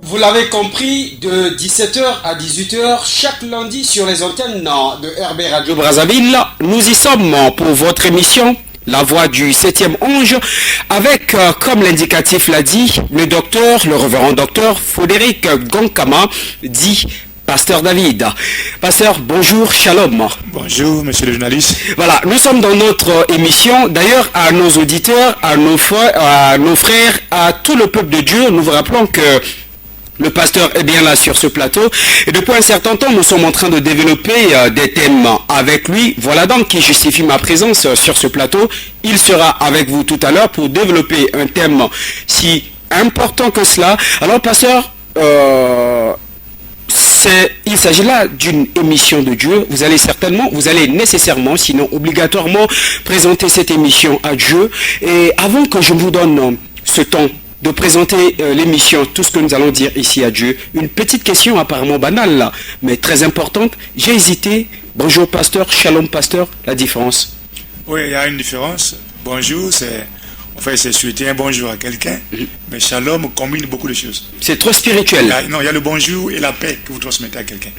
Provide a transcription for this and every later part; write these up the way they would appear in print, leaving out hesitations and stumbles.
Vous l'avez compris, de 17h à 18h, chaque lundi sur les antennes de RB Radio Brazzaville, nous y sommes pour votre émission La Voix du 7e Ange, avec, comme l'indicatif l'a dit, le révérend docteur Frédéric Gonkama, dit Pasteur David. Pasteur, bonjour, shalom. Bonjour, monsieur le journaliste. Voilà, nous sommes dans notre émission. D'ailleurs, à nos auditeurs, à nos frères, à tout le peuple de Dieu, nous vous rappelons que le pasteur est bien là sur ce plateau. Et depuis un certain temps, nous sommes en train de développer des thèmes avec lui. Voilà donc qui justifie ma présence sur ce plateau. Il sera avec vous tout à l'heure pour développer un thème si important que cela. Alors, pasteur, il s'agit là d'une émission de Dieu. Vous allez nécessairement, sinon obligatoirement, présenter cette émission à Dieu. Et avant que je vous donne ce temps de présenter l'émission, tout ce que nous allons dire ici à Dieu, une petite question apparemment banale là, mais très importante. J'ai hésité. Bonjour pasteur, shalom pasteur, la différence? Oui, il y a une différence. Bonjour, c'est souhaiter un bonjour à quelqu'un, mais shalom combine beaucoup de choses. C'est trop spirituel. Il y a le bonjour et la paix que vous transmettez à quelqu'un.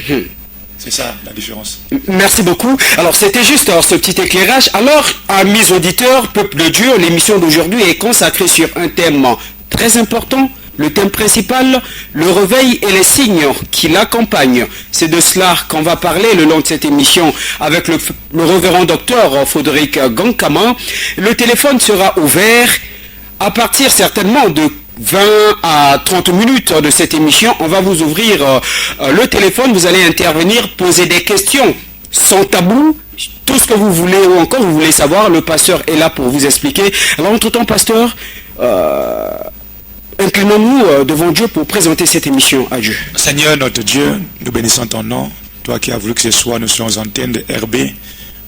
C'est ça la différence. Merci beaucoup. Alors c'était juste ce petit éclairage. Alors, amis auditeurs, peuple de Dieu, l'émission d'aujourd'hui est consacrée sur un thème très important. Le thème principal, le réveil et les signes qui l'accompagnent. C'est de cela qu'on va parler le long de cette émission avec le révérend docteur Frédéric Gonkama. Le téléphone sera ouvert à partir certainement de 20 à 30 minutes de cette émission. On va vous ouvrir le téléphone. Vous allez intervenir, poser des questions sans tabou. Tout ce que vous voulez ou encore vous voulez savoir, le pasteur est là pour vous expliquer. Alors entre-temps, pasteur, inclinons-nous devant Dieu pour présenter cette émission à Dieu. Seigneur notre Dieu, nous bénissons ton nom. Toi qui as voulu que ce soit, nous soyons aux antennes de RB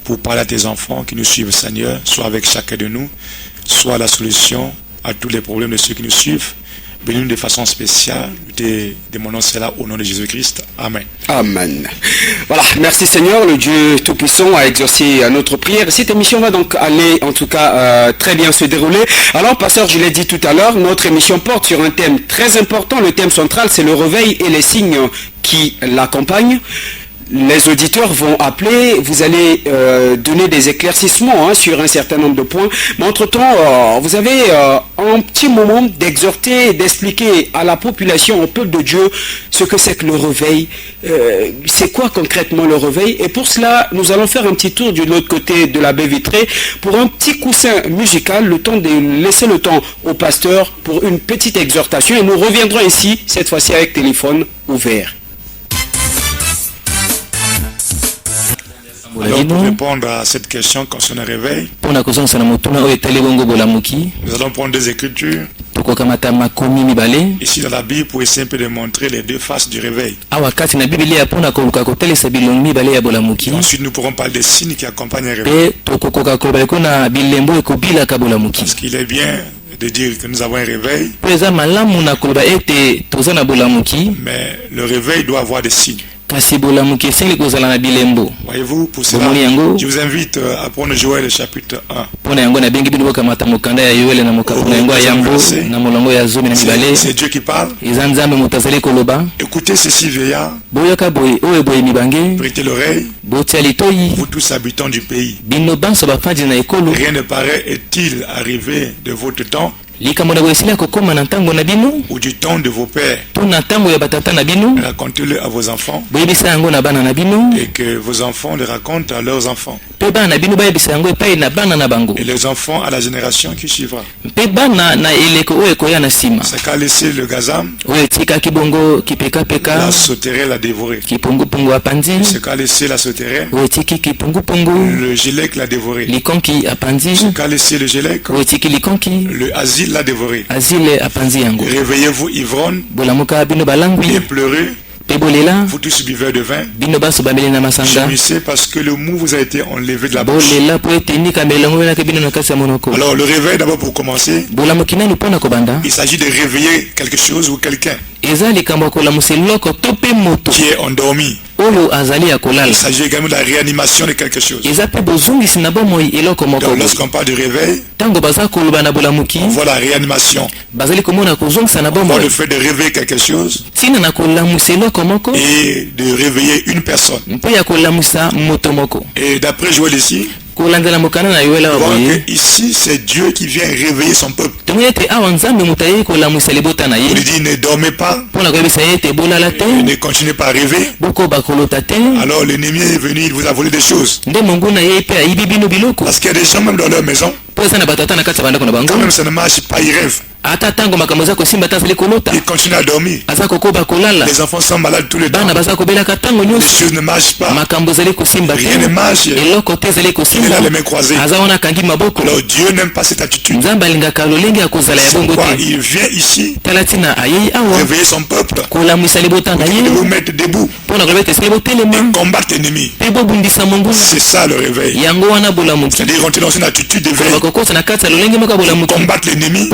pour parler à tes enfants qui nous suivent, Seigneur. Sois avec chacun de nous. Sois la solution à tous les problèmes de ceux qui nous suivent. Bénis-nous de façon spéciale. Nous te demandons cela au nom de Jésus-Christ. Amen. Amen. Voilà, merci Seigneur, le Dieu Tout-Puissant a exaucé notre prière. Cette émission va donc aller, en tout cas, très bien se dérouler. Alors, pasteur, je l'ai dit tout à l'heure, notre émission porte sur un thème très important. Le thème central, c'est le réveil et les signes qui l'accompagnent. Les auditeurs vont appeler, vous allez donner des éclaircissements sur un certain nombre de points. Mais entre-temps, vous avez un petit moment d'exhorter, d'expliquer à la population, au peuple de Dieu, ce que c'est que le réveil. C'est quoi concrètement le réveil? Et pour cela, nous allons faire un petit tour de l'autre côté de la baie vitrée pour un petit coussin musical, le temps de laisser le temps au pasteur pour une petite exhortation. Et nous reviendrons ici, cette fois-ci avec téléphone ouvert. Alors, pour répondre à cette question concernant le réveil, nous allons prendre des écritures ici dans la Bible pour essayer un peu de montrer les deux faces du réveil. Ensuite, nous pourrons parler des signes qui accompagnent le réveil. Parce qu'il est bien de dire que nous avons un réveil, mais le réveil doit avoir des signes. Voyez-vous, pour cela, je vous invite à prendre Joël chapitre 1. C'est Dieu qui parle. Écoutez ceci, veillards. Prêtez l'oreille, vous tous habitants du pays. Rien ne paraît est-il arrivé de votre temps ou du temps de vos pères. Racontez-le à vos enfants et que vos enfants le racontent à leurs enfants et les enfants à la génération qui suivra. C'est qu'à laisser le gazam, la sauterelle l'a dévoré. C'est qu'à laisser la sauterelle, le gélec l'a dévoré. C'est qu'à laisser le gélec, le asile l'a dévoré. Réveillez-vous ivrognes et pleurez, vous tous buveurs de vin, jouissez parce que le mou vous a été enlevé de la bouche. Alors le réveil, d'abord pour commencer, il s'agit de réveiller quelque chose ou quelqu'un qui est endormi. Il s'agit également de la réanimation de quelque chose. Donc lorsqu'on parle de réveil, on voit la réanimation. On voit le fait de réveiller quelque chose et de réveiller une personne. Et d'après Joël ici, ici c'est Dieu qui vient réveiller son peuple. Il dit ne dormez pas, ne continuez pas à rêver. Alors l'ennemi est venu, il vous a volé des choses. Parce qu'il y a des gens même dans leur maison, quand même ça ne marche pas, ils rêvent. Il continue à dormir. Les enfants sont malades tous les temps. Les choses ne marchent pas. Rien ne marche. Il est là les mains croisées. Alors Dieu n'aime pas cette attitude. Pourquoi il vient ici réveiller son peuple, de vous mettre debout et combattre l'ennemi. C'est ça le réveil. C'est-à-dire rentrer dans une attitude de veille, combattre l'ennemi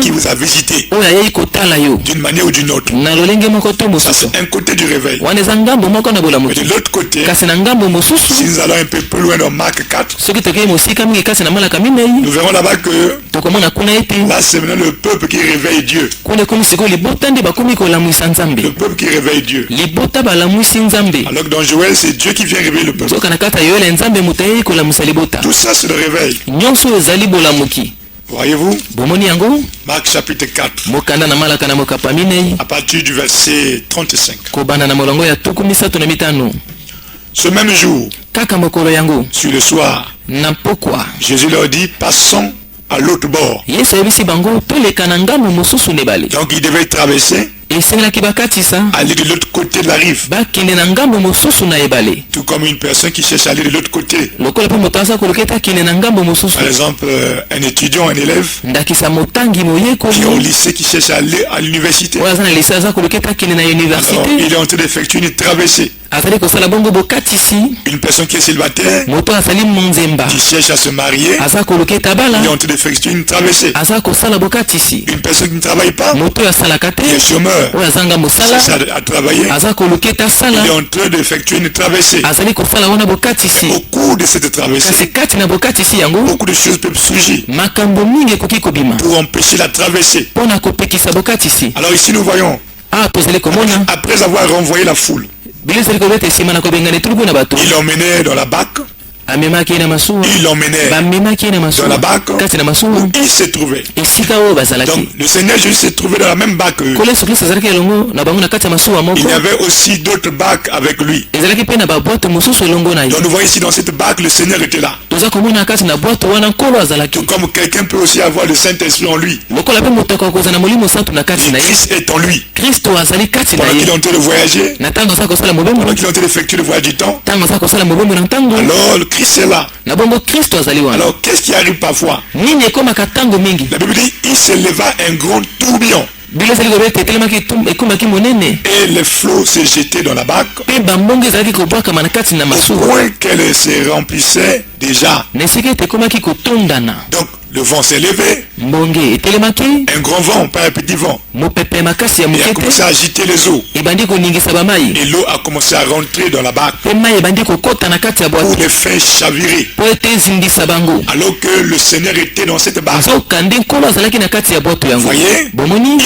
qui vous a visité d'une manière ou d'une autre. Ça c'est un côté du réveil. Mais de l'autre côté, si nous allons un peu plus loin dans Marc 4, nous verrons là-bas que là c'est maintenant le peuple qui réveille Dieu. Le peuple qui réveille Dieu. Alors que dans Joël c'est Dieu qui vient réveiller le peuple. Tout ça c'est le réveil. Voyez-vous? Marc chapitre 4. À partir du verset 35. Ce même jour, sur le soir, Jésus leur dit, passons à l'autre bord. Donc il devait traverser, aller de l'autre côté de la rive. Tout comme une personne qui cherche à aller de l'autre côté. Par exemple, un étudiant, un élève qui est au lycée, qui cherche à aller à l'université. Alors, il est en train d'effectuer une traversée. Une personne qui est célibataire, qui cherche à se marier, il est en train d'effectuer une traversée. Une personne qui ne travaille pas, qui est chômeur, cherche à travailler, il est en train d'effectuer une traversée. Au cours de cette traversée, beaucoup de choses peuvent surgir pour empêcher la traversée. Alors ici nous voyons, après avoir renvoyé la foule, il l'emmenait dans la barque. Il l'emmenait dans la barque où il se trouvait. Donc le Seigneur Jésus s'est trouvé dans la même barque. Il y avait aussi d'autres barques avec lui. Donc nous voyons ici dans cette barque le Seigneur était là. Tout comme quelqu'un peut aussi avoir le Saint-Esprit en lui. Et Christ est en lui. Pendant qu'il est en train de voyager, pendant qu'il est en train d'effectuer le voyage du temps, alors Christ est là. Alors qu'est-ce qui arrive parfois? La Bible dit il se leva un grand tourbillon. Et les flots se jetaient dans la barque au point qu'elle se remplissait déjà. Donc le vent s'est levé, un grand vent, pas un petit vent. Il a commencé à agiter les eaux. Et l'eau a commencé à rentrer dans la barque pour les faire chavirer. Alors que le Seigneur était dans cette barque. Vous voyez,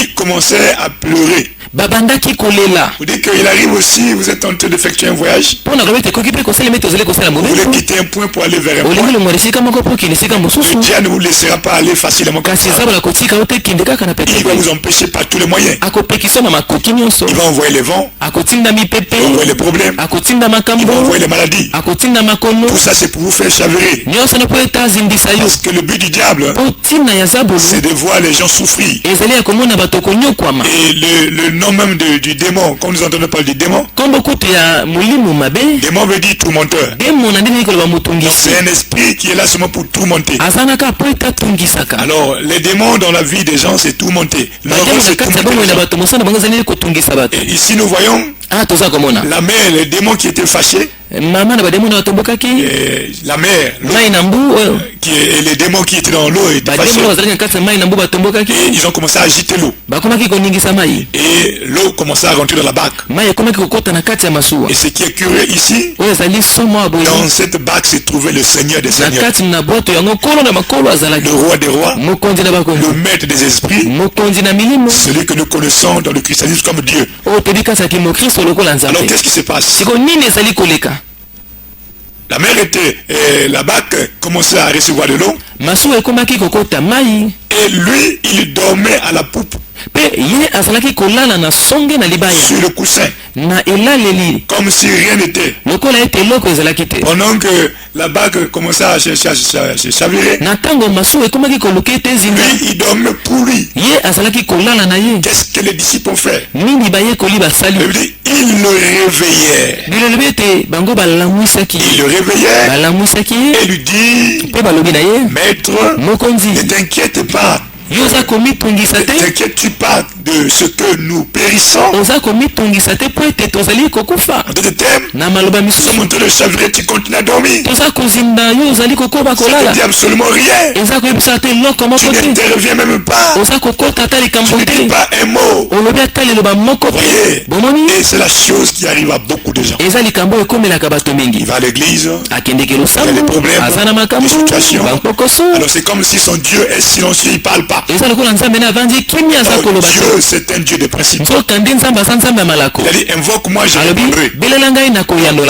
il commençait à pleurer. Vous dites qu'il arrive aussi, vous êtes en train d'effectuer un voyage. Vous voulez quitter un point pour aller vers un point. Le diable ne vous laissera pas aller facilement comme ça. Il va vous empêcher par tous les moyens. Il va envoyer les vents, il va envoyer les problèmes, il va envoyer les maladies. Tout ça c'est pour vous faire chavirer. Parce que le but du diable, c'est de voir les gens souffrir. Et le nom même du démon, quand nous entendons parler du démon, démon veut dire tourmenteur. Donc c'est un esprit qui est là seulement pour tourmenter. Alors les démons dans la vie des gens c'est tourmenter. Et ici nous voyons la mère, les démons qui étaient fâchés, la mer, et les démons qui étaient dans l'eau étaient fâchés. Et ils ont commencé à agiter l'eau. Et l'eau commençait à rentrer dans la barque. Et ce qui est curieux ici, dans cette barque se trouvait le Seigneur des Seigneurs, le roi des rois, le maître des esprits, celui que nous connaissons dans le christianisme comme Dieu. Alors qu'est-ce qui se passe? La mer était, la barque commençait à recevoir de l'eau. Et lui, il dormait à la poupe. Sur le coussin. Comme si rien n'était. Pendant que la barque commençait à se chavirer, lui, il dormait pour lui. Qu'est-ce que les disciples ont fait? Ils le réveillaient. Il le réveillait et lui dit, Maître, ne t'inquiète pas. T'inquiètes-tu pas de ce que nous périssons? En d'autres termes, nous sommes en train de chavirer, tu continues à dormir. Ça ne dit absolument rien. Tu n'interviens même pas. Tu ne dis pas un mot. Voyez, et c'est la chose qui arrive à beaucoup de gens. Il va à l'église, il y a des problèmes, des situations. Alors c'est comme si son Dieu est silencieux, il ne parle pas. Dieu, c'est un Dieu de principe. Il a dit, invoque-moi, je répondrai.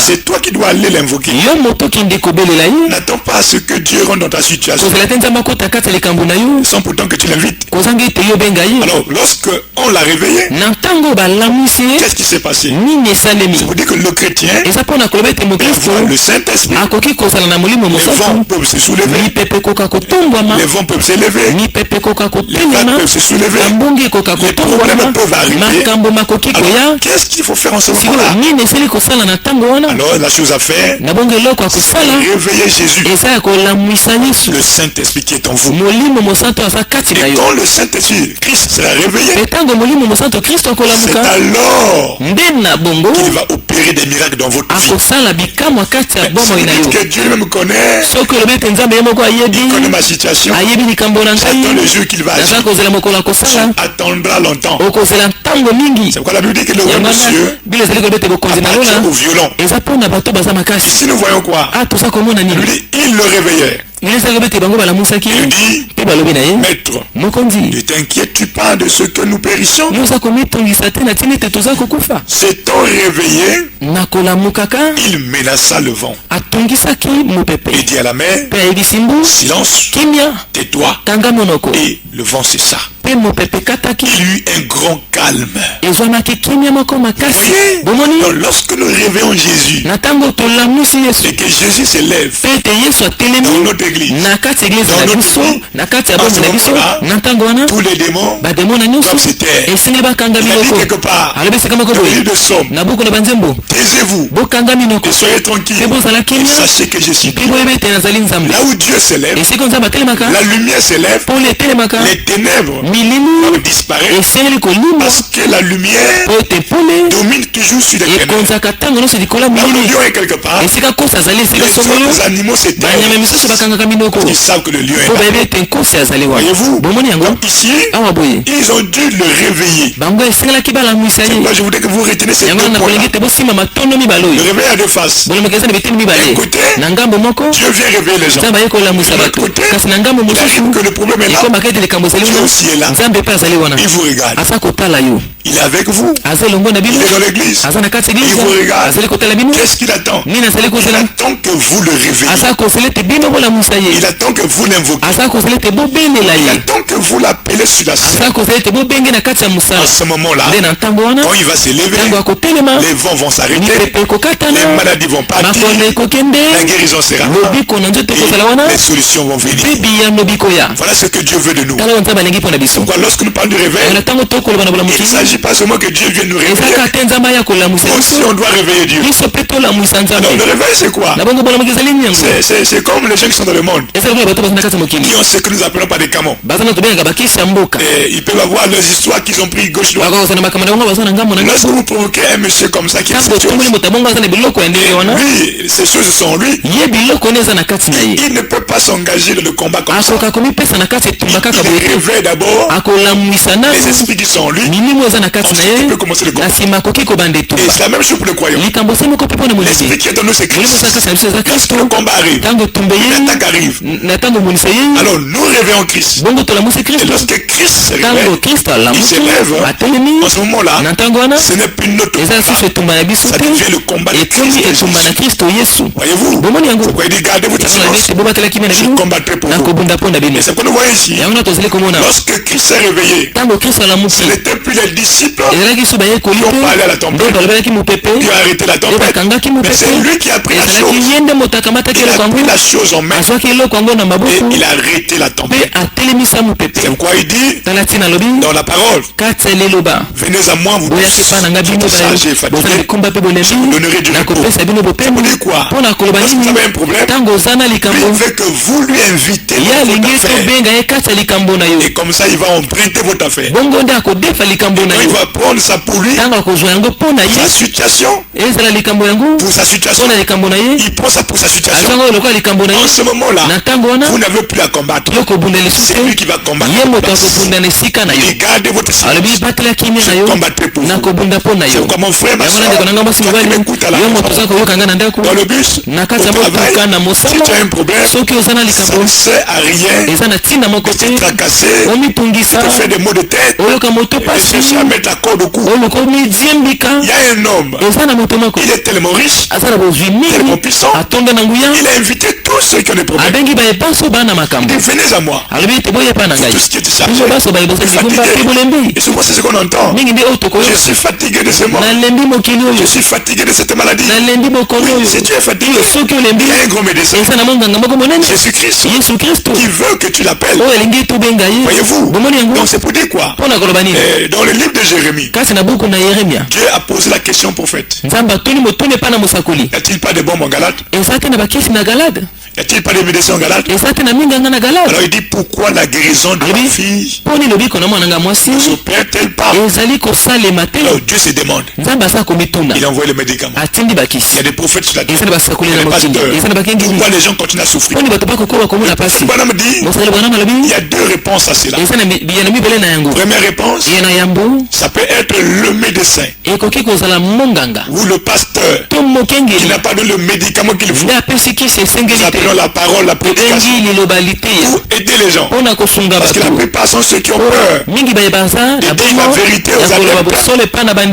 C'est toi qui dois aller l'invoquer. N'attends pas à ce que Dieu rentre dans ta situation, sans pourtant que tu l'invites. Alors, lorsque on l'a réveillé, qu'est-ce qui s'est passé? C'est pour dire que le chrétien, le Saint-Esprit, les vents peuvent se soulever, les vents peuvent s'élever, les vagues peuvent se soulever, les problèmes peuvent arriver. Alors, qu'est-ce qu'il faut faire en ce moment-là? Alors, la chose à faire, c'est réveiller Jésus, le Saint-Esprit qui est en vous. Et quand le Saint-Esprit, Christ, sera réveillé, c'est alors qu'il va opérer des miracles dans votre vie. Que Dieu même connaît, il connaît ma situation. J'attends le jour qu'il va agir. Attendra longtemps. C'est pourquoi la Bible dit que le roi des cieux appartient aux violents. Ici nous voyons quoi? Il le réveillait. Il dit, Maître, ne t'inquiètes-tu pas de ce que nous périssons? S'étant réveillé, il menaça le vent. Il dit à la mer, silence, tais-toi. Et le vent cessa. Il y eut un grand calme. Voyez, lorsque nous réveillons Jésus et que Jésus s'élève dans notre église, dans notre vie, en ce moment-là, tous les démons doivent se taire. Il a dit quelque part dans le livre de Somme, taisez-vous et soyez tranquilles et sachez que je suis Dieu. Là où Dieu s'élève, la lumière s'élève, les ténèbres doivent disparaître, parce que la lumière domine toujours sur les ténèbres. Là où le lion est quelque part, les autres animaux se taisent. Ils savent que le lion est là. Voyez-vous, donc ici, ils ont dû le réveiller. C'est pourquoi je voudrais que vous retenez ces deux points-là. Le réveil a deux faces. D'un côté, Dieu vient réveiller les gens. De l'autre côté, il arrive que le problème est là. Dieu aussi est là. Il vous regarde. Il est avec vous. Il est dans l'église. Il vous regarde. Qu'est-ce qu'il attend? Il attend que vous le réveillez. Il attend que vous l'invoquez. Il attend que vous l'appelez sur la scène. En ce moment-là, quand il va se lever, les vents vont s'arrêter, les maladies vont partir, la guérison sera là, et les solutions vont venir. Voilà ce que Dieu veut de nous. Pourquoi lorsque nous parlons du réveil, ne s'agit pas seulement que Dieu vienne nous réveiller. Aussi on doit réveiller Dieu. Alors le réveil c'est quoi? C'est comme les gens qui sont dans le monde, qui ont ce que nous appelons pas des camons. Ils peuvent avoir leurs histoires qu'ils ont pris gauche-droite. Lorsque vous provoquez un monsieur comme ça qui a ces choses, lui, ces choses sont en lui, il ne peut pas s'engager dans le combat comme ça. Il réveille d'abord les esprits qui sont en lui. Ensuite il peut commencer le combat. Et c'est la même chose pour le croyant. L'esprit qui est dans nous c'est Christ. Lorsque le combat arrive, l'attaque arrive, alors nous réveillons Christ. Et lorsque Christ se réveille, il s'élève. En ce moment-là, ce n'est plus notre combat, ça devient le combat de Christ. Voyez-vous, pourquoi il dit gardez votre silence, je combattrai pour vous. Et c'est ce que nous voyons ici. Lorsque Christ s'est réveillé, ce n'était plus les disciples qui ont parlé à la tempête, qui ont arrêté la tempête, mais c'est lui qui a pris la chose. Il a pris la chose en main et il a arrêté la tempête. C'est pourquoi il dit dans la parole, venez à moi, vous tous, tout sage et fatigué, je vous donnerai du repos. Ça vous dit quoi? Lorsque vous avez un problème, lui veut que vous lui invitez votre affaire. Et comme ça, il va emprunter votre affaire. Et quand il va prendre ça pour lui, sa situation, pour sa situation, il prend ça pour sa situation. En ce moment-là, vous n'avez plus à combattre. C'est lui qui va combattre. Et gardez votre silence. Je combattrai pour vous. C'est comme mon frère, ma soeur, toi qui m'écoutes à la maison, dans le bus, au travail, si tu as un problème, ça ne sert à rien de te tracasser, de te faire des maux de tête, et de chercher à mettre la corde au cou. Il y a un homme, il est tellement riche, tellement puissant, il a invité tous ceux qui ont des problèmes. Il dit venez à moi, tout ce qui est chargé, fatigué. Et souvent c'est ce qu'on entend. Je suis fatigué de ce monde, je suis fatigué de cette maladie. Si tu es fatigué, il y a un grand médecin, Jésus-Christ, qui veut que tu l'appelles. Voyez-vous, donc c'est pour dire quoi? Dans le livre de Jérémie, Dieu a posé la question au prophète. Y a-t-il pas de bombes en Galate? Y a-t-il pas de médecins en Galate? Alors il dit pourquoi la guérison de ma fille ne s'opère-t-elle pas? Alors Dieu se demande. Il envoie le médicament. Il y a des prophètes sur la terre. Il y a des pasteurs. Pourquoi les gens continuent à souffrir? Bonhomme dit, il y a deux réponses à cela. Première réponse, ça peut être le médecin ou le pasteur qui n'a pas donné le médicament qu'il faut. Nous appelons la parole, la prédication pour aider les gens. Parce que la plupart sont ceux qui ont peur de dire la vérité aux adeptes.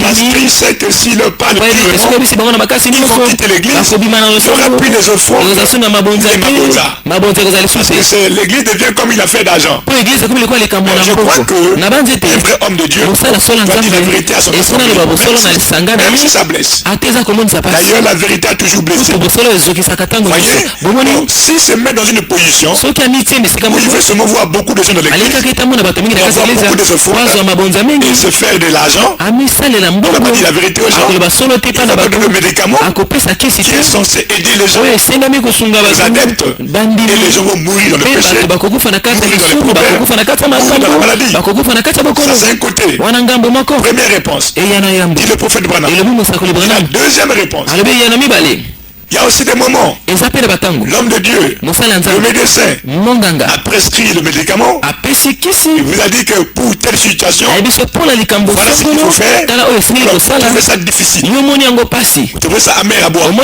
Parce qu'ils savent que si le pas ne ils vont quitter l'église. Il n'y aura plus des offrandes des mabonza. Parce que l'église devient comme une affaire d'argent. Je crois que un vrai homme de Dieu doit dire la vérité à son enfant, même si ça blesse. D'ailleurs, la vérité a toujours blessé. Voyez, donc, s'il se met dans une position où il veut seulement voir beaucoup de gens dans l'église, avoir beaucoup de offrandes et se faire de l'argent, on n'a pas dit la vérité aux gens. Il n'a pas donné le médicament qui est censé aider les gens, les adeptes, et les gens vont mourir dans le péché, mourir dans les problèmes, mourir dans la maladie. Ça c'est un côté. Première réponse, dit le prophète Branham. La deuxième réponse, il y a aussi des moments, l'homme de Dieu, le médecin, a prescrit le médicament. Il vous a dit que pour telle situation, voilà ce qu'il faut faire. Vous trouvez ça difficile, vous trouvez ça amer à boire. Vous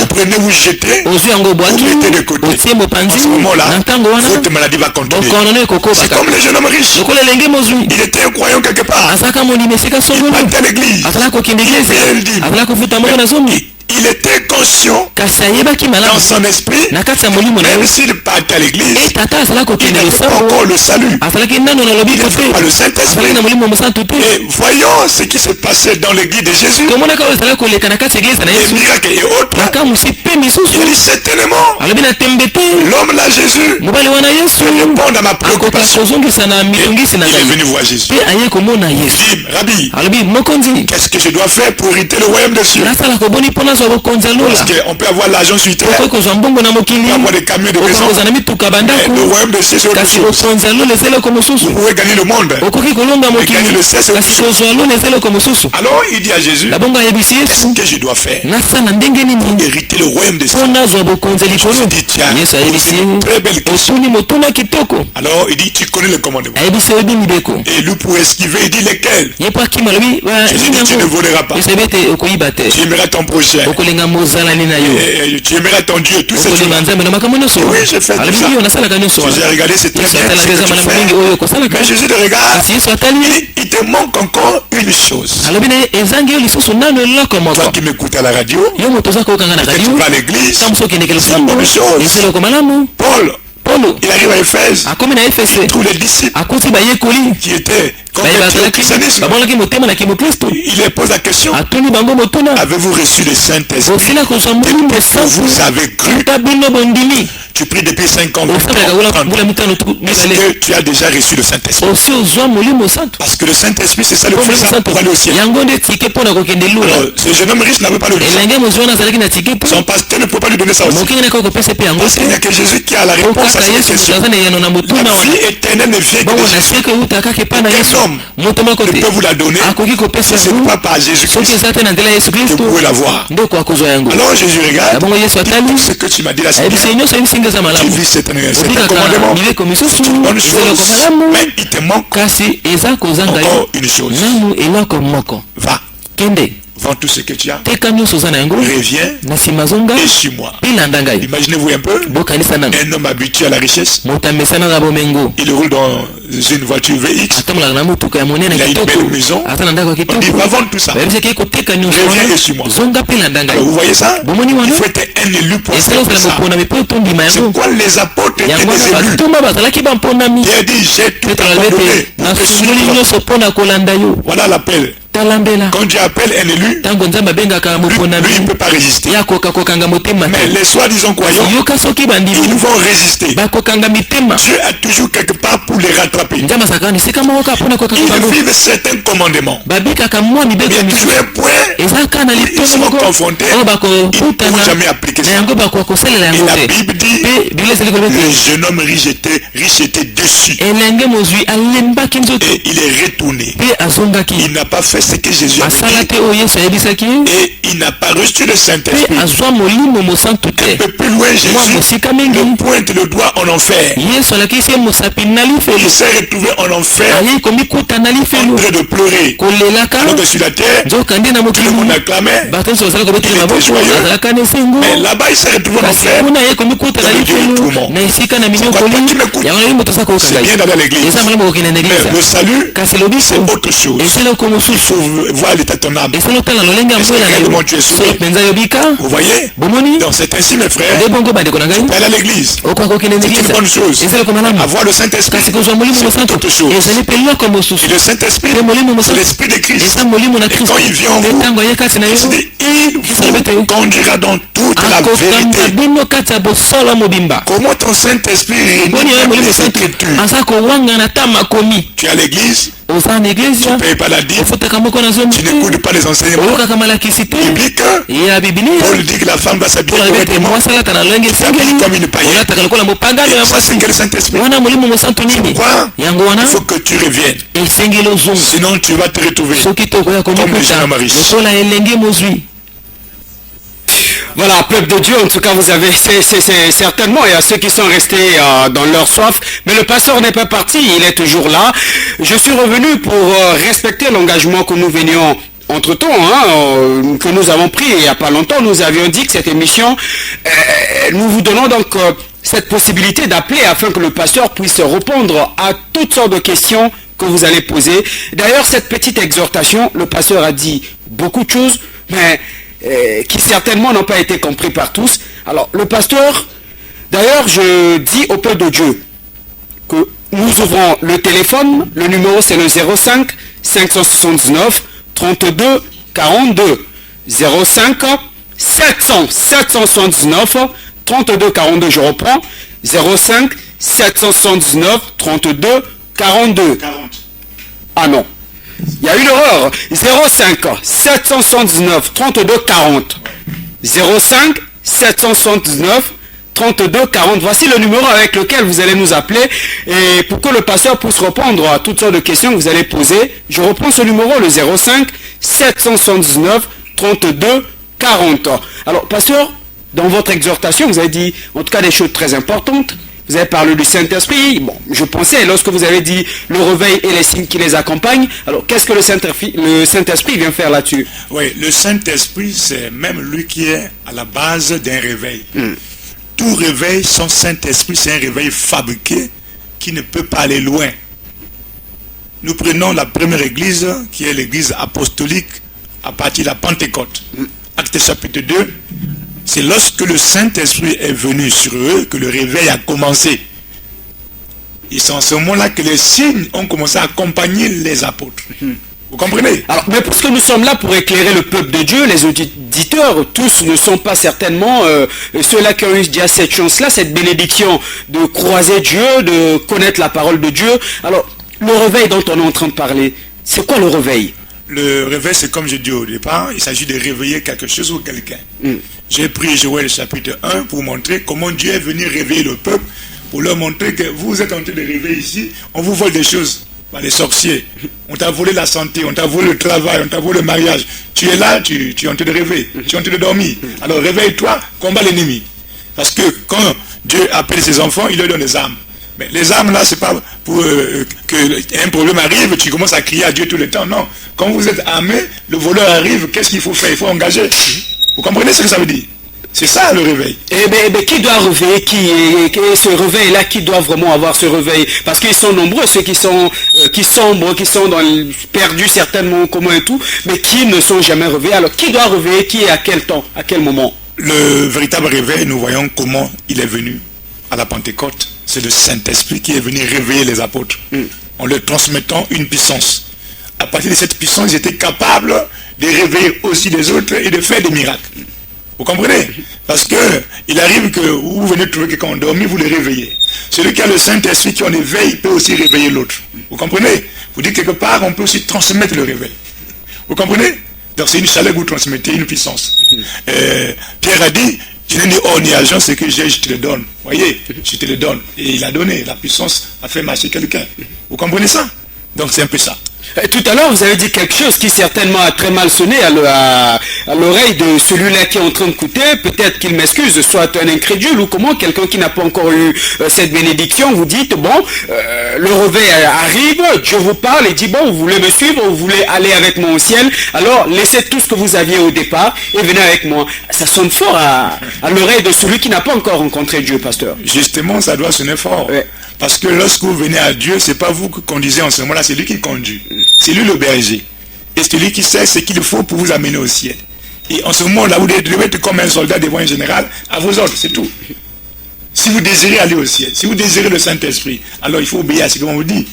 prenez, vous jetez, vous mettez de côté. En ce moment-là, votre maladie va continuer. C'est comme le jeune homme riche. Il était un croyant quelque part. Il partait à l'église. Il il était conscient dans son esprit, même s'il partait à l'église, il n'avait pas encore le salut. Il n'avait pas le Saint-Esprit. Et voyons ce qui s'est passé dans l'église de Jésus. Les miracles et autres. Il dit certainement, l'homme là, Jésus, peut répondre à ma préoccupation. Il est venu voir Jésus. Il dit, Rabbi, qu'est-ce que je dois faire pour hériter le royaume des cieux? Parce qu'on peut avoir l'argent sur terre, on peut avoir des camions de maison, mais le royaume des cieux c'est autre chose. Vous pouvez gagner le monde, mais gagner le ciel c'est autre chose. Alors il dit à Jésus, qu'est-ce que je dois faire pour hériter le royaume des cieux? Jésus dit, tiens, c'est une très belle question. Alors il dit, tu connais le commandement. Et lui pour esquiver, il dit lesquels? Jésus dit, tu ne voleras pas. Tu aimeras ton prochain. Tu aimeras ton Dieu. Tout ça. Oui, j'ai fait tout ça. J'ai regardé, c'est très bien. Mais Jésus te regarde. Il te manque encore une chose. Toi qui m'écoutes à la radio, tu vas à l'église, c'est une bonne chose. Paul, il arrive à Éphèse, il trouve les disciples qui étaient convertis au christianisme. Il les pose la question, avez-vous reçu le Saint-Esprit? Vous avez cru? Tu pries depuis 5 ans, est-ce que tu as déjà reçu le Saint-Esprit? Parce que le Saint-Esprit c'est ça le plus simple pour aller au ciel. Alors, ce jeune homme riche n'avait pas le don. Son pasteur ne peut pas lui donner ça aussi. Parce qu'il n'y a que Jésus qui a la réponse à cette question. La vie éternelle ne vient que de Jésus. Aucun homme ne peut vous la donner si ce n'est pas par Jésus-Christ que vous pouvez la voir. Alors Jésus regarde, tout ce que tu m'as dit là, c'est bien. Tu vis c'est un commandement, c'est une bonne chose, mais il te manque encore une chose. Va, vends tout ce que tu as, reviens et suis-moi. Imaginez-vous un peu, un homme habitué à la richesse, il roule dans une voiture VX, il a une belle maison, on dit va vendre tout ça, reviens et suis-moi. Vous voyez ça? Il faut être un élu pour faire ça. C'est quoi les apôtres étaient des élus? Il a dit j'ai tout abandonné pour te suivre. Voilà l'appel. Quand Dieu appelle un élu, lui il ne peut pas résister. Mais les soi-disant croyants, ils vont résister. Dieu a toujours quelque part pour les rattraper. Ils vivent certains commandements. Mais toujours un point, ils sont confrontés, ils ne pourront jamais appliquer ça. Et la Bible dit, le jeune homme riche était déçu. Et il est retourné. Il n'a pas fait ce que Jésus a dit. Et il n'a pas reçu le Saint-Esprit. Un peu plus loin, Jésus le pointe le doigt en enfer. Il s'est retrouvé en enfer en train de pleurer. Alors que sur la terre, tout le monde acclamait. Il était joyeux. Mais là-bas, il s'est retrouvé en enfer. Ça veut dire tout le monde. C'est bien d'aller à l'église. Mais le salut, c'est autre chose. Il faut voir l'état de ton âme. Est-ce que réellement tu es sauvé? Vous voyez? Donc c'est ainsi mes frères, tu peux aller à l'église, c'est une bonne chose. Avoir le Saint-Esprit, c'est autre chose. Et le Saint-Esprit, c'est l'Esprit de Christ. Et quand il vient en vous, il vous conduira dans toute la vérité. Comment ton Saint-Esprit réunit les Écritures? Tu es à l'église, tu ne payes pas la dîme, tu n'écoutes pas les enseignements bibliques. Paul dit que la femme doit s'habiller correctement, tu t'habilles comme une païenne. Et ça c'est quel Saint-Esprit? Pourquoi? Il faut que tu reviennes, sinon tu vas te retrouver comme le jeune homme riche. Voilà, peuple de Dieu, en tout cas, vous avez, c'est certainement, il y a ceux qui sont restés dans leur soif, mais le pasteur n'est pas parti, il est toujours là. Je suis revenu pour respecter l'engagement que nous venions entre-temps, que nous avons pris il n'y a pas longtemps. Nous avions dit que cette émission, nous vous donnons donc cette possibilité d'appeler afin que le pasteur puisse répondre à toutes sortes de questions que vous allez poser. D'ailleurs, cette petite exhortation, le pasteur a dit beaucoup de choses, mais qui certainement n'ont pas été compris par tous. Alors, le pasteur, d'ailleurs, je dis au peuple de Dieu que nous ouvrons le téléphone, le numéro c'est le 05 579 32 42. 05 779 32 42, je reprends, 05 779 32 42. 40. Ah non, il y a une erreur. 05 779 32 40. 05 779 32 40. Voici le numéro avec lequel vous allez nous appeler et pour que le pasteur puisse répondre à toutes sortes de questions que vous allez poser. Je reprends ce numéro, le 05 779 32 40. Alors, pasteur, dans votre exhortation, vous avez dit en tout cas des choses très importantes. Vous avez parlé du Saint-Esprit. Bon, je pensais, lorsque vous avez dit le réveil et les signes qui les accompagnent, alors qu'est-ce que le Saint-Esprit vient faire là-dessus? Oui, le Saint-Esprit, c'est même lui qui est à la base d'un réveil. Tout réveil, son Saint-Esprit, c'est un réveil fabriqué qui ne peut pas aller loin. Nous prenons la première église, qui est l'église apostolique, à partir de la Pentecôte. Acte chapitre 2, c'est lorsque le Saint-Esprit est venu sur eux que le réveil a commencé. Et c'est en ce moment-là que les signes ont commencé à accompagner les apôtres. Vous comprenez? Alors, mais puisque nous sommes là pour éclairer le peuple de Dieu, les auditeurs, tous ne sont pas certainement ceux-là qui ont eu déjà cette chance-là, cette bénédiction de croiser Dieu, de connaître la parole de Dieu. Alors, le réveil dont on est en train de parler, c'est quoi le réveil? Le réveil, c'est comme je dis au départ, il s'agit de réveiller quelque chose ou quelqu'un. J'ai pris Joël chapitre 1 pour montrer comment Dieu est venu réveiller le peuple, pour leur montrer que vous êtes en train de réveiller ici, on vous vole des choses, les sorciers, on t'a volé la santé, on t'a volé le travail, on t'a volé le mariage. Tu es là, tu es en train de rêver, tu es en train de dormir. Alors réveille-toi, combat l'ennemi. Parce que quand Dieu appelle ses enfants, il leur donne des armes. Mais les armes là, c'est pas pour qu'un problème arrive, tu commences à crier à Dieu tout le temps. Non. Quand vous êtes armé, le voleur arrive, qu'est-ce qu'il faut faire? Il faut engager. Vous comprenez ce que ça veut dire? C'est ça le réveil. Eh bien, qui doit réveiller ce réveil-là, qui doit vraiment avoir ce réveil? Parce qu'ils sont nombreux, ceux qui sont sombres, qui sont perdus certainement, comment et tout, mais qui ne sont jamais réveillés. Alors, qui doit réveiller? Qui et à quel temps? À quel moment? Le véritable réveil, nous voyons comment il est venu à la Pentecôte. C'est le Saint-Esprit qui est venu réveiller les apôtres en leur transmettant une puissance. À partir de cette puissance, ils étaient capables de réveiller aussi les autres et de faire des miracles. Vous comprenez? Parce que il arrive que vous venez trouver quelqu'un endormi, vous le réveillez. Celui qui a le Saint-Esprit qui en éveille peut aussi réveiller l'autre. Vous comprenez? Vous dites quelque part, on peut aussi transmettre le réveil. Vous comprenez? Donc c'est une chaleur que vous transmettez, une puissance. Pierre a dit, je n'ai ni or ni argent, ce que j'ai, je te le donne. Vous voyez, je te le donne. Et il a donné, la puissance a fait marcher quelqu'un. Vous comprenez ça? Donc c'est un peu ça. Tout à l'heure, vous avez dit quelque chose qui certainement a très mal sonné à l'oreille de celui-là qui est en train d'écouter. Peut-être qu'il m'excuse, soit un incrédule ou comment, quelqu'un qui n'a pas encore eu cette bénédiction. Vous dites, bon, le réveil arrive, Dieu vous parle et dit, bon, vous voulez me suivre, vous voulez aller avec moi au ciel, alors laissez tout ce que vous aviez au départ et venez avec moi. Ça sonne fort à l'oreille de celui qui n'a pas encore rencontré Dieu, pasteur. Justement, ça doit sonner fort. Ouais. Parce que lorsque vous venez à Dieu, c'est pas vous qui conduisez en ce moment-là, c'est lui qui conduit. C'est lui le berger. Et c'est lui qui sait ce qu'il faut pour vous amener au ciel. Et en ce moment-là, vous devez être comme un soldat devant un général, à vos ordres, c'est tout. Si vous désirez aller au ciel, si vous désirez le Saint-Esprit, alors il faut obéir à ce qu'on vous dit.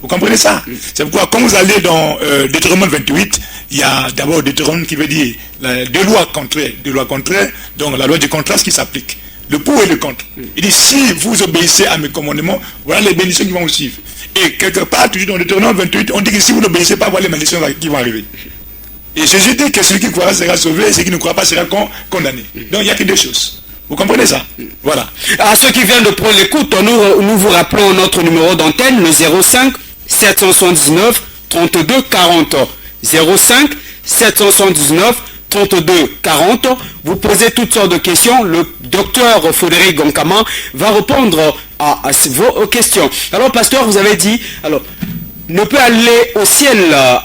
Vous comprenez ça? C'est pourquoi quand vous allez dans Deutéronome 28, il y a d'abord Deutéronome qui veut dire deux lois contraires, donc la loi du contraste qui s'applique. Le pour et le contre. Il dit, si vous obéissez à mes commandements, voilà les bénédictions qui vont vous suivre. Et quelque part, toujours dans le Deutéronome 28, on dit que si vous n'obéissez pas, voilà les malédictions qui vont arriver. Et Jésus dit que celui qui croira sera sauvé, et celui qui ne croit pas sera condamné. Donc il n'y a que deux choses. Vous comprenez ça? Voilà. À ceux qui viennent de prendre l'écoute, nous vous rappelons notre numéro d'antenne, le 05 779 32 40. 05 779 32 40. Vous posez toutes sortes de questions. Le docteur Frédéric Gonkama va répondre à vos questions. Alors, pasteur, vous avez dit, alors, ne peut aller au ciel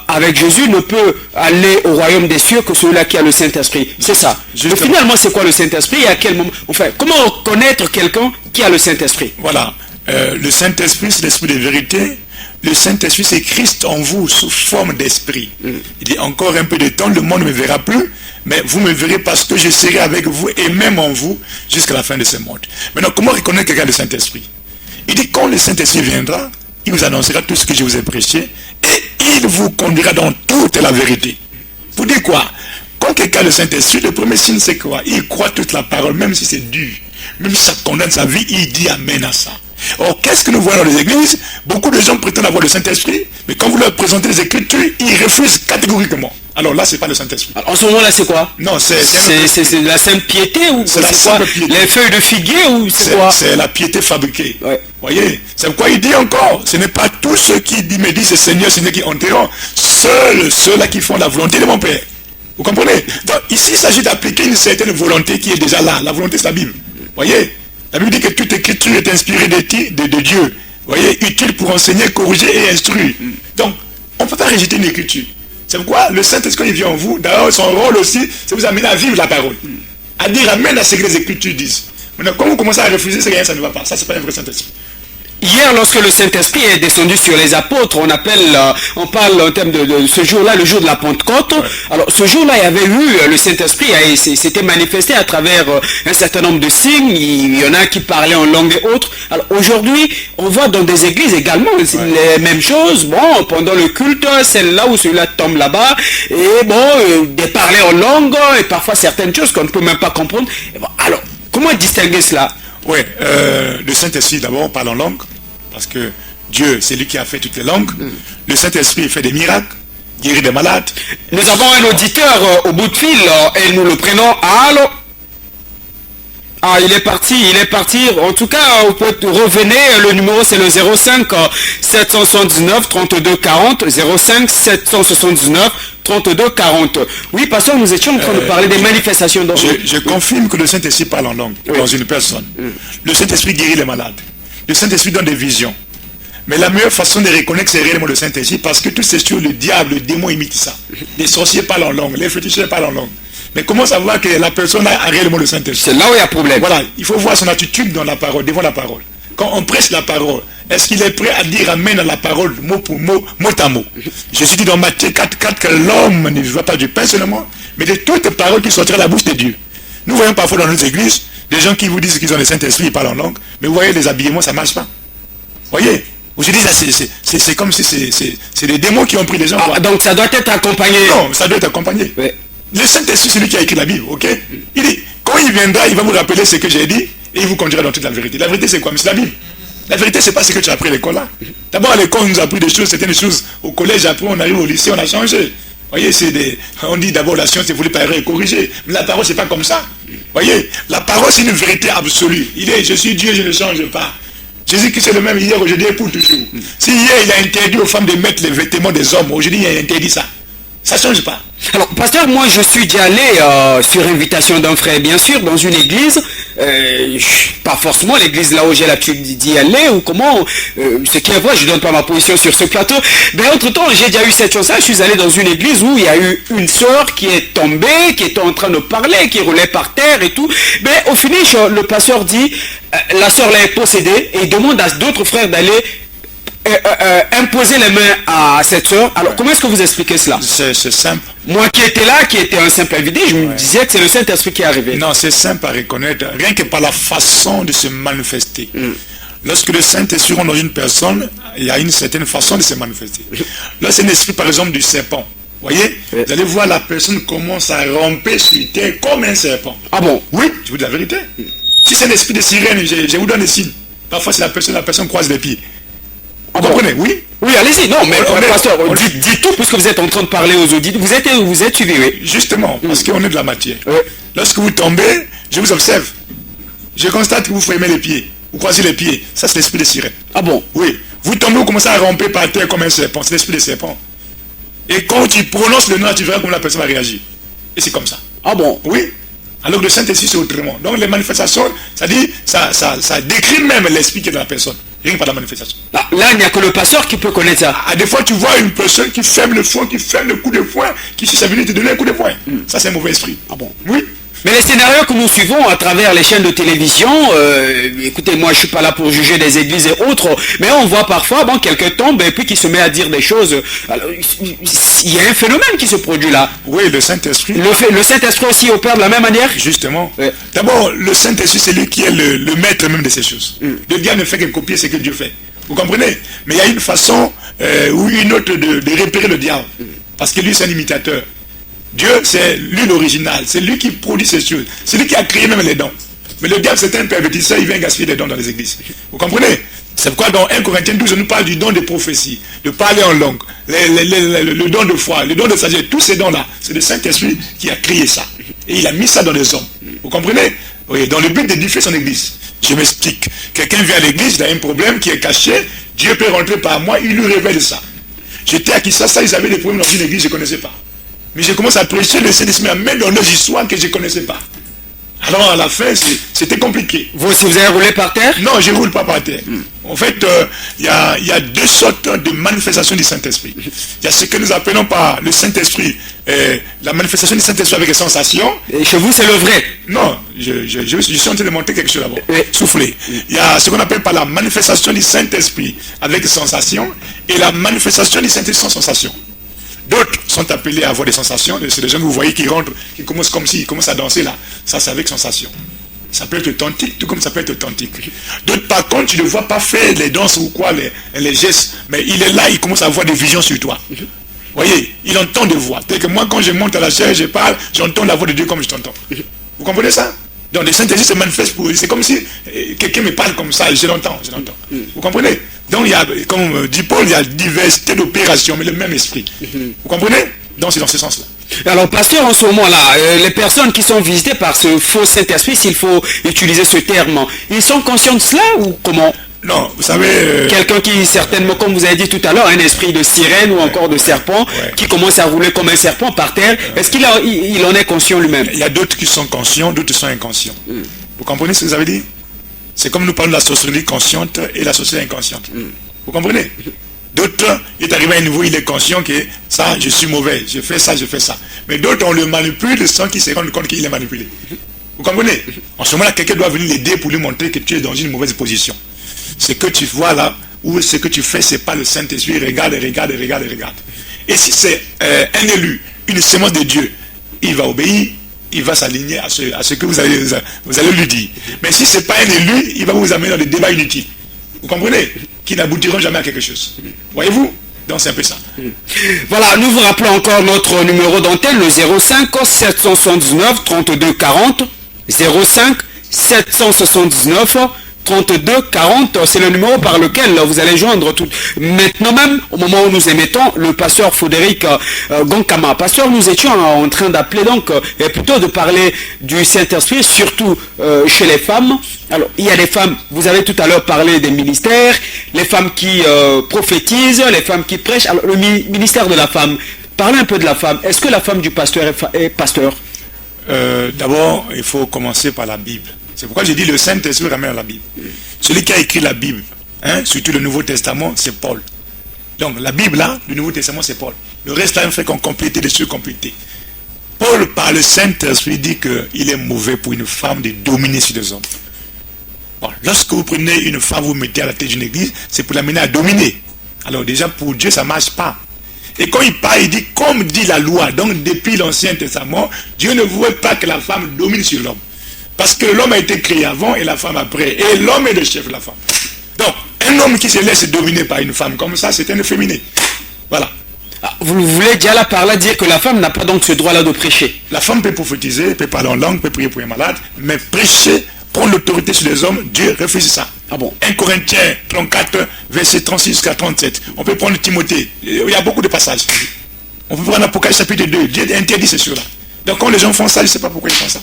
avec Jésus, ne peut aller au royaume des cieux que celui-là qui a le Saint-Esprit. C'est ça. Mais finalement, c'est quoi le Saint-Esprit et à quel moment? Enfin, comment reconnaître quelqu'un qui a le Saint-Esprit? Voilà. Le Saint-Esprit, c'est l'esprit de vérité. le Saint-Esprit, c'est Christ en vous sous forme d'esprit. Il dit, encore un peu de temps, le monde ne me verra plus, mais vous me verrez parce que je serai avec vous et même en vous jusqu'à la fin de ce monde. Maintenant, comment reconnaître quelqu'un de Saint-Esprit? Il dit, quand le Saint-Esprit viendra, il vous annoncera tout ce que je vous ai prêché et il vous conduira dans toute la vérité. Vous dites quoi? Quand quelqu'un a le Saint-Esprit, le premier signe c'est quoi? Il croit toute la parole, même si c'est dur. Même si ça condamne sa vie, il dit amen à ça. Or, qu'est-ce que nous voyons dans les églises? Beaucoup de gens prétendent avoir le Saint-Esprit, mais quand vous leur présentez les Écritures, ils refusent catégoriquement. Alors là, c'est pas le Saint-Esprit. En ce moment-là, c'est quoi? Non, c'est la sainte piété ou c'est quoi? Les feuilles de figuier ou c'est quoi? C'est la piété fabriquée. Ouais. Voyez, c'est pourquoi il dit encore, ce n'est pas tous ceux qui me disent Seigneur, Seigneur qui entreront, seuls ceux-là qui font la volonté de mon Père. Vous comprenez? Donc ici, il s'agit d'appliquer une certaine volonté qui est déjà là. La volonté, c'est la Bible. Voyez, la Bible dit que toute écriture est inspirée de Dieu. Voyez, utile pour enseigner, corriger et instruire. Donc, on ne peut pas rejeter une écriture. C'est pourquoi le Saint-Esprit, quand il vient en vous, d'ailleurs, son rôle aussi, c'est vous amener à vivre la parole. À dire amen à ce que les Écritures disent. Maintenant, quand vous commencez à refuser, c'est rien, ça ne va pas. Ça, c'est pas un vrai Saint-Esprit. Hier, lorsque le Saint-Esprit est descendu sur les apôtres, on parle en termes de ce jour-là, le jour de la Pentecôte. Ouais. Alors, ce jour-là, il y avait eu, le Saint-Esprit s'était manifesté à travers un certain nombre de signes. Il y en a qui parlaient en langue et autres. Alors, aujourd'hui, on voit dans des églises également les mêmes choses. Bon, pendant le culte, celle-là ou celui-là tombe là-bas. Et bon, des parler en langue et parfois certaines choses qu'on ne peut même pas comprendre. Bon, alors, comment distinguer cela? Oui, le Saint-Esprit, d'abord, on parle en langue, parce que Dieu, c'est lui qui a fait toutes les langues. Le Saint-Esprit fait des miracles, guérit des malades. Nous avons un auditeur au bout de fil, et nous le prenons. Allô? Ah, il est parti. En tout cas, vous pouvez revenir. Le numéro, c'est le 05 779 32 40. 05 779 32 40. Oui, pasteur, nous étions en train de parler des manifestations. Je confirme que le Saint-Esprit parle en langue dans une personne. Le Saint-Esprit guérit les malades. Le Saint-Esprit donne des visions. Mais la meilleure façon de reconnaître c'est réellement le Saint-Esprit, parce que tout c'est sur le diable, le démon imite ça. Les sorciers parlent en langue, les féticheurs parlent en langue. Mais comment savoir que la personne a réellement le Saint-Esprit? C'est là où il y a problème. Voilà, il faut voir son attitude dans la parole, devant la parole. Quand on prêche la parole, est-ce qu'il est prêt à dire amen à la parole, mot pour mot, mot à mot? Jésus dit dans Matthieu 4:4 que l'homme ne vivra pas du pain seulement, mais de toutes les paroles qui sortiront de la bouche de Dieu. Nous voyons parfois dans nos églises des gens qui vous disent qu'ils ont le Saint-Esprit, ils parlent en langue, mais vous voyez les habillements, ça ne marche pas. Voyez? Aujourd'hui, c'est comme si c'est des démons qui ont pris les gens. Ah, donc ça doit être accompagné. Non, ça doit être accompagné. Oui. Le Saint-Esprit, c'est lui qui a écrit la Bible, ok? Il dit, quand il viendra, il va vous rappeler ce que j'ai dit, et il vous conduira dans toute la vérité. La vérité, c'est quoi? Mais c'est la Bible. La vérité, c'est pas ce que tu as appris à l'école là. D'abord, à l'école, on nous a appris des choses, certaines choses. Au collège, après, on arrive au lycée, on a changé. Voyez, on dit d'abord la science est voulue par et corrigée. Mais la parole, c'est pas comme ça. Voyez, la parole, c'est une vérité absolue. Il est, je suis Dieu, je ne change pas. Jésus qui c'est le même hier, aujourd'hui et pour toujours. Si hier, il a interdit aux femmes de mettre les vêtements des hommes, aujourd'hui, il a interdit ça. Ça ne change pas. Alors, pasteur, moi, je suis déjà allé sur invitation d'un frère, bien sûr, dans une église. Pas forcément l'église là où j'ai l'habitude d'y aller, ou comment. Ce qui est vrai, je ne donne pas ma position sur ce plateau. Mais entre-temps, j'ai déjà eu cette chose-là. Je suis allé dans une église où il y a eu une sœur qui est tombée, qui était en train de parler, qui roulait par terre et tout. Mais au finish, le pasteur dit, la sœur là est possédée, et il demande à d'autres frères d'aller imposer les mains à cette sœur. Alors, comment est-ce que vous expliquez cela? C'est simple. Moi qui étais là, qui était un simple invité, je me disais que c'est le Saint-Esprit qui est arrivé. Non, c'est simple à reconnaître, rien que par la façon de se manifester. Lorsque le Saint-Esprit rentre dans une personne, il y a une certaine façon de se manifester. Là, c'est l'esprit, par exemple, du serpent. Vous voyez, vous allez voir la personne commence à ramper sur terre comme un serpent. Ah bon? Oui, je vous dis la vérité. Si c'est l'esprit de sirène, je vous donne des signes. Parfois, c'est la personne croise les pieds. Vous comprenez? Oui. Oui, allez-y. Non, mais pasteur, dites tout puisque vous êtes en train de parler aux auditeurs. Vous êtes suivi, oui. Justement, parce qu'on est de la matière. Oui. Lorsque vous tombez, je vous observe. Je constate que vous freinez les pieds. Vous croisez les pieds. Ça, c'est l'esprit de sirène. Ah bon? Oui. Vous tombez, vous commencez à ramper par terre comme un serpent. C'est l'esprit des serpents. Et quand tu prononces le nom, tu verras comment la personne va réagir. Et c'est comme ça. Ah bon? Oui. Alors que le Saint-Esprit, c'est autrement. Donc les manifestations, ça décrit même l'esprit qui est dans la personne. Rien que par la manifestation. Là, il n'y a que le pasteur qui peut connaître ça. Des fois, tu vois une personne qui ferme le front, qui ferme le coup de poing, qui cherche à venir te donner un coup de poing. Ça, c'est un mauvais esprit. Ah bon? Oui. Mais les scénarios que nous suivons à travers les chaînes de télévision, écoutez, moi je suis pas là pour juger des églises et autres, mais on voit parfois, bon, quelqu'un tombe et puis qui se met à dire des choses. Alors, il y a un phénomène qui se produit là. Oui, le Saint-Esprit. Le Saint-Esprit aussi opère de la même manière. Justement. Ouais. D'abord, le Saint-Esprit, c'est lui qui est le maître même de ces choses. Le diable ne fait que copier ce que Dieu fait. Vous comprenez? Mais il y a une façon ou une autre de repérer le diable. Parce que lui, c'est un imitateur. Dieu, c'est lui l'original. C'est lui qui produit ces choses. C'est lui qui a créé même les dons. Mais le diable, c'est un pervertisseur. Il vient gaspiller les dons dans les églises. Vous comprenez? C'est pourquoi dans 1 Corinthiens 12, on nous parle du don de prophétie, de parler en langue, le don de foi, le don de sagesse. Tous ces dons-là, c'est le Saint-Esprit qui a créé ça. Et il a mis ça dans les hommes. Vous comprenez? Oui, dans le but d'édifier son église. Je m'explique. Quelqu'un vient à l'église, il a un problème qui est caché. Dieu peut rentrer par moi, il lui révèle ça. J'étais à Kinshasa, ils avaient des problèmes dans une église, je ne connaissais pas. Mais je commence à prêcher, le Saint-Esprit m'amène dans nos histoires que je ne connaissais pas. Alors à la fin, c'était compliqué. Vous aussi, vous avez roulé par terre? Non, je ne roule pas par terre. En fait, il y a deux sortes de manifestations du Saint-Esprit. Il y a ce que nous appelons par le Saint-Esprit, la manifestation du Saint-Esprit avec les sensations. Et chez vous, c'est le vrai? Non, je suis en train de montrer quelque chose d'abord. Souffler. Il y a ce qu'on appelle par la manifestation du Saint-Esprit avec sensations et la manifestation du Saint-Esprit sans sensation. D'autres sont appelés à avoir des sensations. C'est des gens que vous voyez qui rentrent, qui commencent comme s'ils commencent à danser là. Ça, c'est avec sensation. Ça peut être authentique, tout comme ça peut être authentique. D'autres, par contre, tu ne vois pas faire les danses ou quoi, les gestes, mais il est là, il commence à avoir des visions sur toi. Vous voyez, il entend des voix. C'est que moi, quand je monte à la chaise, je parle, j'entends la voix de Dieu comme je t'entends. Vous comprenez ça? Donc, le Saint-Esprit se manifeste pour eux. C'est comme si quelqu'un me parle comme ça et je l'entends. Vous comprenez? Donc, il y a, comme dit Paul, il y a diversité d'opérations, mais le même esprit. Vous comprenez? Donc, c'est dans ce sens-là. Alors, pasteur, en ce moment-là, les personnes qui sont visitées par ce faux Saint-Esprit, s'il faut utiliser ce terme, ils sont conscients de cela ou comment? Non, vous savez... Quelqu'un qui, certainement, comme vous avez dit tout à l'heure, un esprit de sirène ou encore de serpent, qui commence à rouler comme un serpent par terre, est-ce qu'il en est conscient lui-même? Il y a d'autres qui sont conscients, d'autres sont inconscients. Vous comprenez ce que vous avez dit? C'est comme nous parlons de la sorcellerie consciente et la sorcellerie inconsciente. Vous comprenez? D'autres, il est arrivé à un niveau, il est conscient que ça, je suis mauvais, je fais ça, je fais ça. Mais d'autres, on le manipule sans qu'il se rende compte qu'il est manipulé. Vous comprenez? En ce moment-là, quelqu'un doit venir l'aider pour lui montrer que tu es dans une mauvaise position. Ce que tu vois là, ou ce que tu fais, ce n'est pas le Saint-Esprit. Regarde. Et si c'est un élu, une sémence de Dieu, il va obéir, il va s'aligner à ce que vous allez lui dire. Mais si ce n'est pas un élu, il va vous amener dans des débats inutiles. Vous comprenez? Qui n'aboutiront jamais à quelque chose. Voyez-vous? Donc c'est un peu ça. Voilà, nous vous rappelons encore notre numéro d'antenne, le 05 779 32 40. 05 779 32 40, c'est le numéro par lequel vous allez joindre tout. Maintenant même, au moment où nous émettons, le pasteur Frédéric Gonkama. Pasteur, nous étions en train d'appeler donc, et plutôt de parler du Saint-Esprit, surtout chez les femmes. Alors, il y a des femmes, vous avez tout à l'heure parlé des ministères, les femmes qui prophétisent, les femmes qui prêchent. Alors, le ministère de la femme, parlez un peu de la femme. Est-ce que la femme du pasteur est pasteur? D'abord, il faut commencer par la Bible. C'est pourquoi j'ai dit le Saint-Esprit ramène à la Bible. Celui qui a écrit la Bible, surtout le Nouveau Testament, c'est Paul. Donc la Bible là, le Nouveau Testament, c'est Paul. Le reste là, on fait qu'on complète des choses complétées. Paul, par le Saint-Esprit, dit qu'il est mauvais pour une femme de dominer sur les hommes. Bon, lorsque vous prenez une femme, vous mettez à la tête d'une église, c'est pour l'amener à dominer. Alors déjà, pour Dieu, ça ne marche pas. Et quand il parle, il dit, comme dit la loi, donc depuis l'Ancien Testament, Dieu ne veut pas que la femme domine sur l'homme. Parce que l'homme a été créé avant et la femme après. Et l'homme est le chef de la femme. Donc, un homme qui se laisse dominer par une femme comme ça, c'est un efféminé. Voilà. Vous voulez déjà là par là dire que la femme n'a pas donc ce droit-là de prêcher? La femme peut prophétiser, peut parler en langue, peut prier pour un malade, mais prêcher, prendre l'autorité sur les hommes, Dieu refuse ça. Ah bon? 1 Corinthiens 34, verset 36 jusqu'à 37. On peut prendre Timothée. Il y a beaucoup de passages. On peut prendre Apocalypse chapitre 2. Dieu interdit ces choses-là. Donc quand les gens font ça, je ne sais pas pourquoi ils font ça.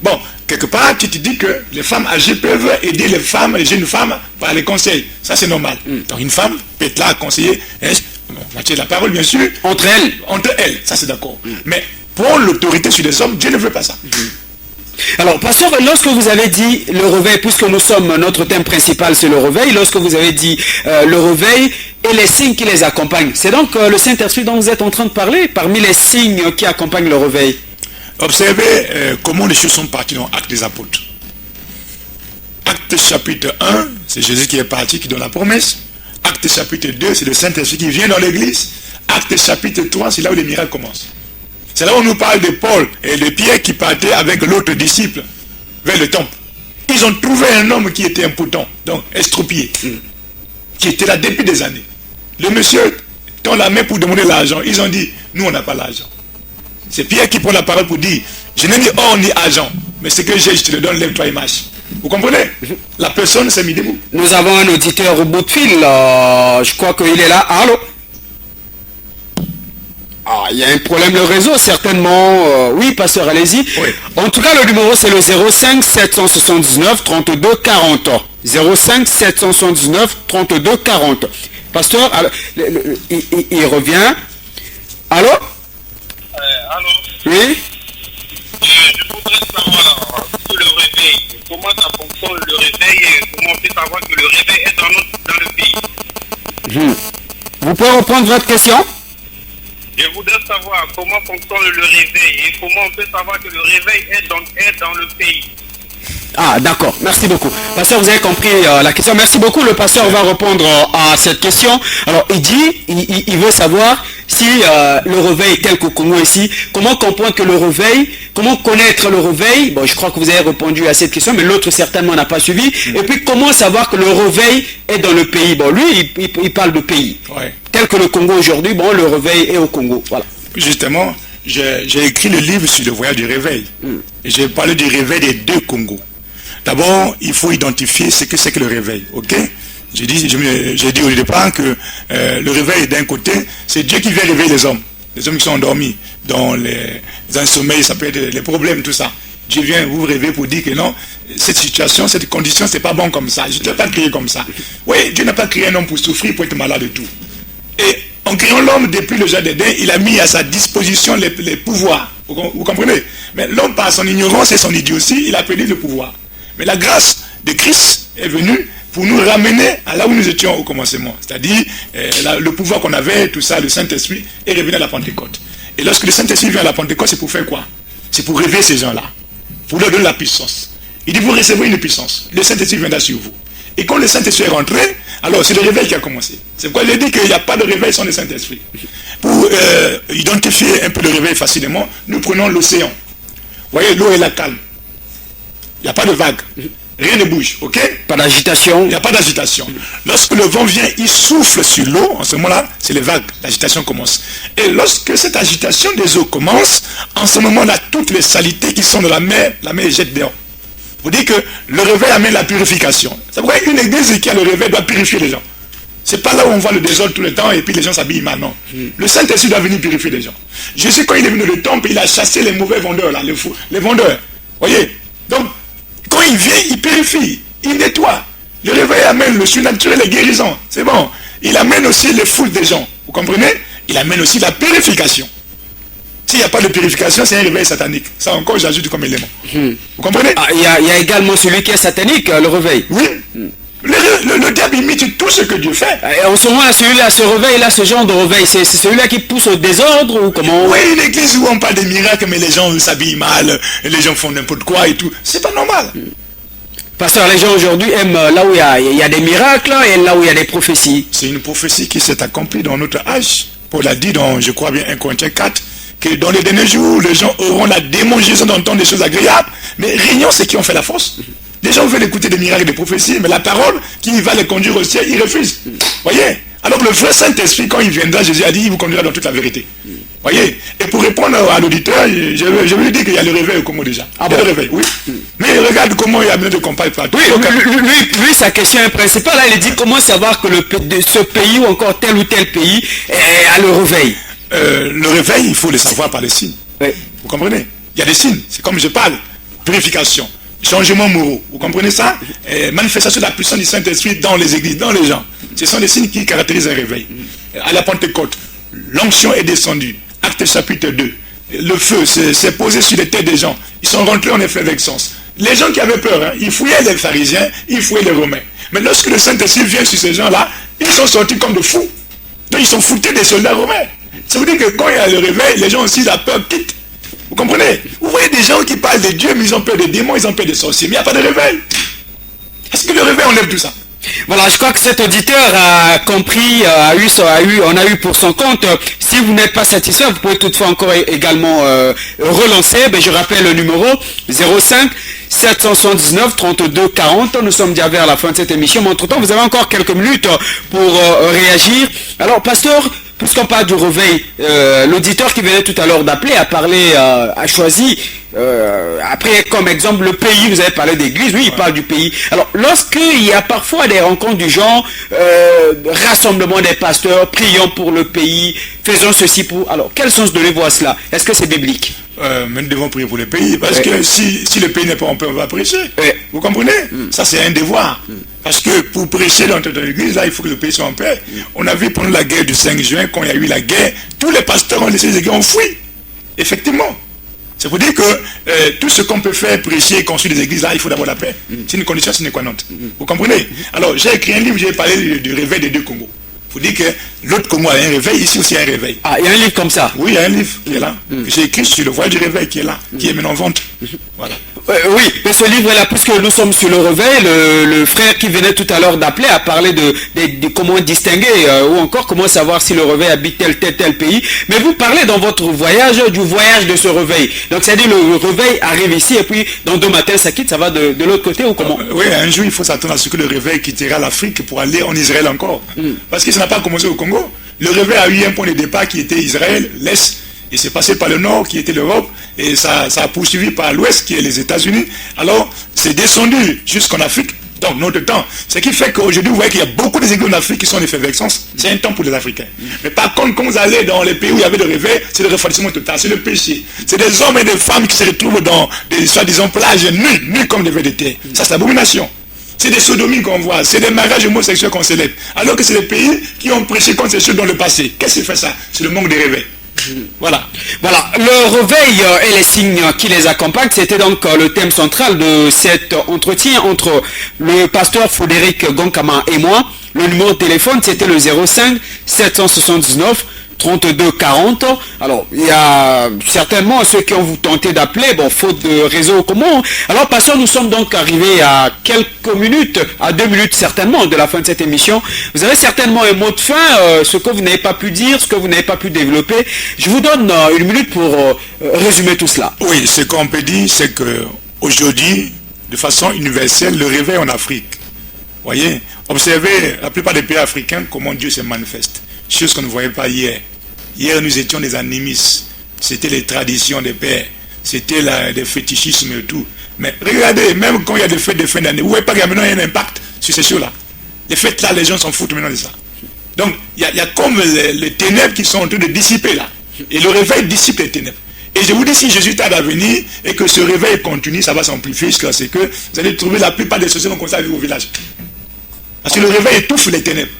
Bon, quelque part, tu te dis que les femmes âgées peuvent aider les femmes, les jeunes femmes, par les conseils. Ça, c'est normal. Donc, une femme peut être là à conseiller, moitié de la parole, bien sûr. Entre elles. Entre elles, ça, c'est d'accord. Mais pour l'autorité sur les hommes, Dieu ne veut pas ça. Alors, pasteur, lorsque vous avez dit le réveil, puisque nous sommes, notre thème principal, c'est le réveil, lorsque vous avez dit le réveil et les signes qui les accompagnent, c'est donc le Saint-Esprit dont vous êtes en train de parler, parmi les signes qui accompagnent le réveil? Observez comment les choses sont parties dans Actes des Apôtres. Actes chapitre 1, c'est Jésus qui est parti, qui donne la promesse. Actes chapitre 2, c'est le Saint-Esprit qui vient dans l'église. Actes chapitre 3, c'est là où les miracles commencent. C'est là où on nous parle de Paul et de Pierre qui partaient avec l'autre disciple vers le temple. Ils ont trouvé un homme qui était impotent, donc estropié, qui était là depuis des années. Le monsieur tend la main pour demander l'argent. Ils ont dit, nous on n'a pas l'argent. C'est Pierre qui prend la parole pour dire, je n'ai ni or ni argent, mais ce que j'ai, je te le donne, lève-toi et marche. Vous comprenez? La personne s'est mise debout. Nous avons un auditeur au bout de fil, je crois qu'il est là. Allô? Ah, il y a un problème de réseau, certainement. Oui, pasteur, allez-y. Oui. En tout cas, le numéro, c'est le 05 779 32 40. 05 779 32 40. Pasteur, il revient. Allô? Allô? Oui? Je voudrais savoir sur le réveil. Comment ça fonctionne le réveil et comment on peut savoir que le réveil est dans le pays. Vous pouvez reprendre votre question? Je voudrais savoir comment fonctionne le réveil et comment on peut savoir que le réveil est dans le pays. Ah, d'accord. Merci beaucoup. Pasteur, vous avez compris la question. Merci beaucoup. Le pasteur va répondre à cette question. Alors, il dit, il veut savoir si le réveil tel qu'au Congo ici, comment comprendre que le réveil, comment connaître le réveil. Bon, je crois que vous avez répondu à cette question, mais l'autre certainement n'a pas suivi. Et puis, comment savoir que le réveil est dans le pays. Bon, lui, il parle de pays. Ouais. Tel que le Congo aujourd'hui, bon, le réveil est au Congo. Voilà. Justement, j'ai écrit le livre sur le voyage du réveil. Et j'ai parlé du réveil des deux Congos. D'abord, il faut identifier ce que c'est que le réveil, ok? J'ai dit au départ que le réveil, d'un côté, c'est Dieu qui vient réveiller les hommes qui sont endormis, dans les insommeils, ça peut être les problèmes, tout ça. Dieu vient vous réveiller pour dire que non, cette situation, cette condition, c'est pas bon comme ça. Je ne l'ai pas créé comme ça. Oui, Dieu n'a pas créé un homme pour souffrir, pour être malade et tout. Et en créant l'homme depuis le jardin d'Éden, il a mis à sa disposition les pouvoirs. Vous comprenez? Mais l'homme, par son ignorance et son idiotie, il a perdu le pouvoir. Mais la grâce de Christ est venue pour nous ramener à là où nous étions au commencement. C'est-à-dire, le pouvoir qu'on avait, tout ça, le Saint-Esprit est revenu à la Pentecôte. Et lorsque le Saint-Esprit vient à la Pentecôte, c'est pour faire quoi? C'est pour réveiller ces gens-là, pour leur donner la puissance. Il dit, vous recevez une puissance. Le Saint-Esprit viendra sur vous. Et quand le Saint-Esprit est rentré, alors c'est le réveil qui a commencé. C'est pourquoi il dit qu'il n'y a pas de réveil sans le Saint-Esprit. Pour identifier un peu le réveil facilement, nous prenons l'océan. Vous voyez, l'eau est là calme. Il n'y a pas de vague. Rien ne bouge, ok? Pas d'agitation. Il n'y a pas d'agitation. Lorsque le vent vient, il souffle sur l'eau. En ce moment-là, c'est les vagues. L'agitation commence. Et lorsque cette agitation des eaux commence, en ce moment-là, toutes les saletés qui sont dans la mer jette dehors. Vous dites que le réveil amène la purification. C'est pourquoi une église qui a le réveil doit purifier les gens. C'est pas là où on voit le désordre tout le temps et puis les gens s'habillent mal, non. Le Saint-Esprit doit venir purifier les gens. Jésus, quand il est venu dans le temple, il a chassé les mauvais vendeurs, là, les vendeurs. Voyez? Donc, quand il vient, il purifie, il nettoie. Le réveil amène le surnaturel et guérison. C'est bon. Il amène aussi les foules des gens. Vous comprenez? Il amène aussi la purification. S'il n'y a pas de purification, c'est un réveil satanique. Ça encore, j'ajoute comme élément. Vous comprenez? Ah, il y a également celui qui est satanique, le réveil. Oui. Le diable imite tout ce que Dieu fait. Et en ce moment-là, celui-là, ce réveil-là, ce genre de réveil, c'est celui-là qui pousse au désordre ou comment? Oui, une église où on parle des miracles, mais les gens s'habillent mal, et les gens font n'importe quoi et tout. C'est pas normal. Pasteur, les gens aujourd'hui aiment là où il y a des miracles et là où il y a des prophéties. C'est une prophétie qui s'est accomplie dans notre âge. Paul a dit dans, je crois bien, 1 Corinthiens 4, que dans les derniers jours, les gens auront la démangeaison d'entendre des choses agréables, mais régnant ceux qui ont fait la force. Les gens veulent écouter des miracles et des prophéties, mais la parole qui va les conduire au ciel, ils refusent. Voyez? Alors que le vrai Saint-Esprit, quand il viendra, Jésus a dit, il vous conduira dans toute la vérité. Voyez? Et pour répondre à l'auditeur, je veux lui dire qu'il y a le réveil au Congo déjà. Ah il y a bon? le réveil, oui. Mais regarde comment il y a besoin de comparer partout. Oui, lui, sa question est principale. Là, il dit comment savoir que ce pays ou encore tel ou tel pays a le réveil. Le réveil, il faut le savoir par les signes. Oui. Vous comprenez? Il y a des signes. C'est comme je parle. Purification. Changement moraux. Vous comprenez ça? Manifestation de la puissance du Saint-Esprit dans les églises, dans les gens. Ce sont des signes qui caractérisent un réveil. À la Pentecôte, l'onction est descendue. Acte chapitre 2. Le feu s'est posé sur les têtes des gens. Ils sont rentrés en effervescence. Les gens qui avaient peur, ils fouillaient les pharisiens, ils fouillaient les Romains. Mais lorsque le Saint-Esprit vient sur ces gens-là, ils sont sortis comme de fous. Donc ils sont foutés des soldats romains. Ça veut dire que quand il y a le réveil, les gens aussi, la peur quitte. Vous comprenez? Vous voyez des gens qui parlent de Dieu, mais ils ont peur des démons, ils ont peur des sorciers, mais il n'y a pas de réveil. Est-ce que le réveil enlève tout ça? Voilà, je crois que cet auditeur a compris, on a eu pour son compte. Si vous n'êtes pas satisfait, vous pouvez toutefois encore également relancer. Je rappelle le numéro 05 779 32 40. Nous sommes déjà vers la fin de cette émission, mais entre-temps, vous avez encore quelques minutes pour réagir. Alors, pasteur, puisqu'on parle du réveil, l'auditeur qui venait tout à l'heure d'appeler a choisi, après comme exemple le pays, vous avez parlé d'église, oui, il parle du pays. Alors, lorsqu'il y a parfois des rencontres du genre, rassemblement des pasteurs, prions pour le pays, faisons ceci pour... Alors, quel sens donnez-vous à cela? Est-ce que c'est biblique? Mais nous devons prier pour le pays, parce que si le pays n'est pas en paix, on va prêcher. Vous comprenez? Ça, c'est un devoir. Parce que pour prêcher dans l'église, là, il faut que le pays soit en paix. On a vu pendant la guerre du 5 juin, quand il y a eu la guerre, tous les pasteurs ont laissé les églises, ont fui. Effectivement. C'est pour dire que tout ce qu'on peut faire, prêcher, construire des églises, là, il faut d'abord la paix. C'est une condition sine qua non. Vous comprenez? Alors, j'ai écrit un livre, j'ai parlé du réveil des deux Congos. Il faut dire que l'autre Congo a un réveil, ici aussi il y a un réveil. Ah, il y a un livre comme ça? Oui, il y a un livre qui est là. J'ai écrit sur le voyage du réveil qui est là, qui est maintenant en vente. Voilà. Oui, mais ce livre-là, puisque nous sommes sur le réveil, le frère qui venait tout à l'heure d'appeler a parlé de comment distinguer, ou encore comment savoir si le réveil habite tel pays. Mais vous parlez dans votre voyage du voyage de ce réveil. Donc, c'est-à-dire le réveil arrive ici et puis dans 2 matins, ça quitte, ça va de l'autre côté ou comment? Oui, un jour, il faut s'attendre à ce que le réveil quittera l'Afrique pour aller en Israël encore. Parce que ça n'a pas commencé au Congo. Le réveil a eu un point de départ qui était Israël, l'Est. Et c'est passé par le nord qui était l'Europe et ça a poursuivi par l'ouest qui est les États-Unis. Alors c'est descendu jusqu'en Afrique, donc notre temps. Ce qui fait qu'aujourd'hui vous voyez qu'il y a beaucoup d'églises en Afrique qui sont en effervescence. C'est un temps pour les Africains. Mais par contre quand vous allez dans les pays où il y avait le réveil, c'est le refroidissement total, c'est le péché. C'est des hommes et des femmes qui se retrouvent dans des soi-disant plages nues comme des vers de terre. Ça c'est l'abomination. C'est des sodomies qu'on voit, c'est des mariages homosexuels qu'on célèbre. Alors que c'est des pays qui ont prêché contre ces choses dans le passé. Qu'est-ce qui fait ça? C'est le manque de réveil. Voilà. Le réveil et les signes qui les accompagnent, c'était donc le thème central de cet entretien entre le pasteur Frédéric Gonkama et moi. Le numéro de téléphone, c'était le 05 779 32 40. Alors, il y a certainement ceux qui ont vous tenté d'appeler, faute de réseau commun. Alors, pasteur, nous sommes donc arrivés à quelques minutes, à 2 minutes certainement de la fin de cette émission. Vous avez certainement un mot de fin, ce que vous n'avez pas pu dire, ce que vous n'avez pas pu développer. Je vous donne 1 minute pour résumer tout cela. Oui, ce qu'on peut dire, c'est que aujourd'hui, de façon universelle, le réveil en Afrique. Voyez, observez la plupart des pays africains, comment Dieu se manifeste. Chose qu'on ne voyait pas hier. Hier, nous étions des animistes. C'était les traditions des pères. C'était des fétichismes et tout. Mais regardez, même quand il y a des fêtes de fin d'année, vous ne voyez pas qu'il y a maintenant un impact sur ces choses-là. Les fêtes là, les gens s'en foutent maintenant de ça. Donc, il y a comme les ténèbres qui sont en train de dissiper là. Et le réveil dissipe les ténèbres. Et je vous dis, si Jésus tarde à venir et que ce réveil continue, ça va s'amplifier jusqu'à ce que vous allez trouver la plupart des sociétés comme ça au village. Parce que le réveil étouffe les ténèbres.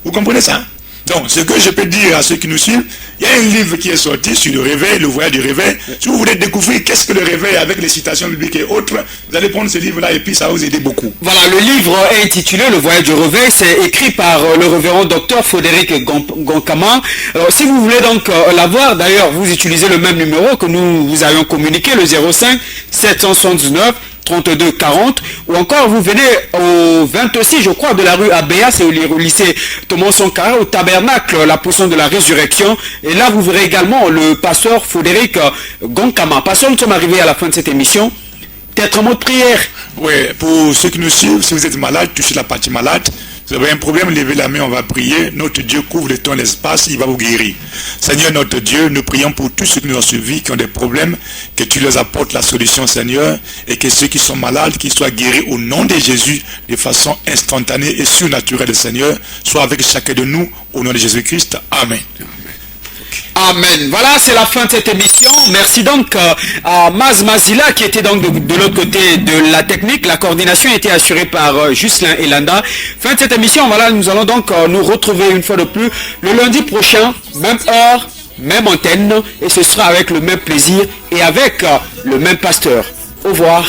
Vous comprenez ça? Donc, ce que je peux dire à ceux qui nous suivent, il y a un livre qui est sorti sur le réveil, le voyage du réveil. Si vous voulez découvrir qu'est-ce que le réveil avec les citations bibliques et autres, vous allez prendre ce livre-là et puis ça va vous aider beaucoup. Voilà, le livre est intitulé Le voyage du réveil. C'est écrit par le révérend docteur Frédéric Gonkama. Alors, si vous voulez donc l'avoir, d'ailleurs, vous utilisez le même numéro que nous vous avions communiqué, le 05 779 32 40, ou encore vous venez au 26, je crois, de la rue Abéa, c'est au lycée Thomas Sankara, au tabernacle, la portion de la résurrection, et là vous verrez également le pasteur Frédéric Gonkama. Pasteur, nous sommes arrivés à la fin de cette émission. Peut-être un mot de prière. Oui, pour ceux qui nous suivent, si vous êtes malade, touchez la partie malade. Vous avez un problème, levez la main, on va prier. Notre Dieu couvre le temps et l'espace, il va vous guérir. Seigneur notre Dieu, nous prions pour tous ceux qui nous ont suivis, qui ont des problèmes, que tu leur apportes la solution, Seigneur, et que ceux qui sont malades, qu'ils soient guéris au nom de Jésus, de façon instantanée et surnaturelle, Seigneur, soit avec chacun de nous, au nom de Jésus-Christ. Amen. Amen. Voilà, c'est la fin de cette émission. Merci donc à Maz Mazila qui était donc de l'autre côté de la technique. La coordination a été assurée par Juscelin et Landa. Fin de cette émission, voilà, nous allons donc nous retrouver une fois de plus le lundi prochain, même heure, même antenne, et ce sera avec le même plaisir et avec le même pasteur. Au revoir.